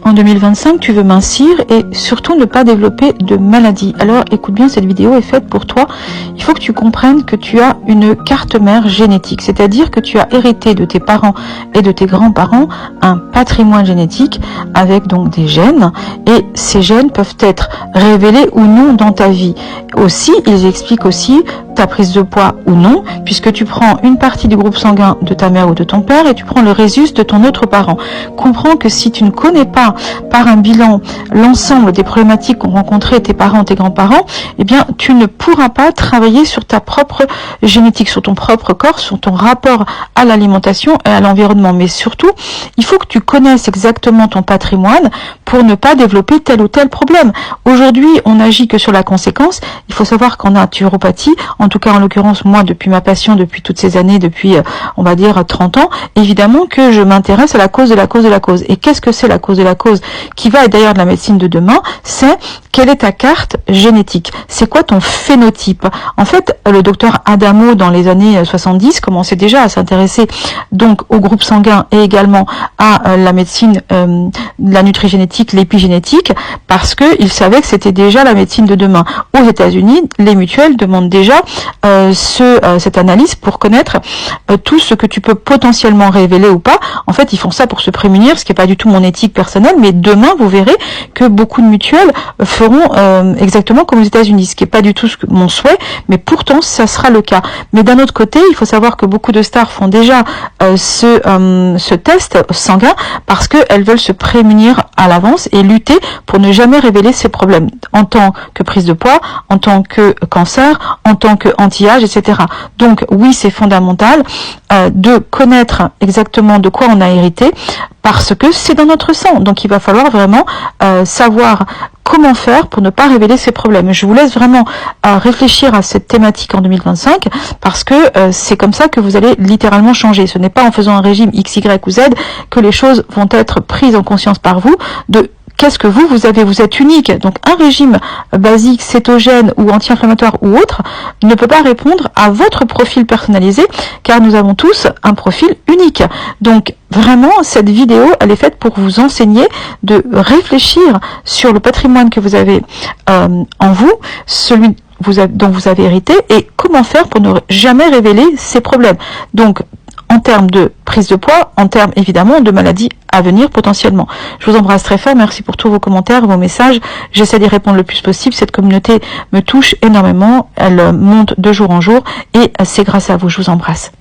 En 2025, tu veux mincir et surtout ne pas développer de maladie. Alors écoute bien, cette vidéo est faite pour toi. Il faut que tu comprennes que tu as une carte mère génétique, c'est-à-dire que tu as hérité de tes parents et de tes grands-parents un patrimoine génétique avec donc des gènes, et ces gènes peuvent être révélés ou non dans ta vie. Aussi, ils expliquent aussi ta prise de poids ou non, puisque tu prends une partie du groupe sanguin de ta mère ou de ton père et tu prends le résus de ton autre parent. Comprends que si tu ne connais pas par un bilan l'ensemble des problématiques qu'ont rencontré tes parents, tes grands-parents, eh bien tu ne pourras pas travailler sur ta propre génétique, sur ton propre corps, sur ton rapport à l'alimentation et à l'environnement. Mais surtout, il faut que tu connaisses exactement ton patrimoine pour ne pas développer tel ou tel problème. Aujourd'hui, on n'agit que sur la conséquence. Il faut savoir qu'en naturopathie, en tout cas en l'occurrence moi, depuis ma passion, depuis toutes ces années, depuis on va dire 30 ans, évidemment que je m'intéresse à la cause de la cause de la cause. Et qu'est-ce que c'est la cause de la cause qui va être d'ailleurs de la médecine de demain? C'est quelle est ta carte génétique? C'est quoi ton phénotype? En fait, le docteur Adamo, dans les années 70, commençait déjà à s'intéresser donc au groupe sanguin et également à la médecine, la nutrigénétique, l'épigénétique, parce que il savait que c'était déjà la médecine de demain. Aux États-Unis, les mutuelles demandent déjà cette analyse pour connaître tout ce que tu peux potentiellement révéler ou pas. En fait, ils font ça pour se prémunir, ce qui n'est pas du tout mon éthique personnelle, mais demain, vous verrez que beaucoup de mutuelles feront exactement comme aux États-Unis, ce qui n'est pas du tout mon souhait, mais pourtant, ça sera le cas. Mais d'un autre côté, il faut savoir que beaucoup de stars font déjà ce test sanguin parce qu'elles veulent se prémunir à l'avance et lutter pour ne jamais révéler ces problèmes, en tant que prise de poids, en tant que cancer, en tant que anti-âge, etc. Donc oui, c'est fondamental de connaître exactement de quoi on a hérité, parce que c'est dans notre sang. Donc il va falloir vraiment savoir comment faire pour ne pas révéler ces problèmes. Je vous laisse vraiment réfléchir à cette thématique en 2025, parce que c'est comme ça que vous allez littéralement changer. Ce n'est pas en faisant un régime X, Y ou Z que les choses vont être prises en conscience par vous de qu'est-ce que vous avez, vous êtes unique. Donc un régime basique, cétogène ou anti-inflammatoire ou autre ne peut pas répondre à votre profil personnalisé, car nous avons tous un profil unique. Donc vraiment, cette vidéo, elle est faite pour vous enseigner de réfléchir sur le patrimoine que vous avez en vous, celui dont vous avez hérité, et comment faire pour ne jamais révéler ces problèmes. Donc en termes de prise de poids, en termes évidemment de maladies à venir potentiellement. Je vous embrasse très fort, merci pour tous vos commentaires, vos messages, j'essaie d'y répondre le plus possible. Cette communauté me touche énormément, elle monte de jour en jour et c'est grâce à vous. Je vous embrasse.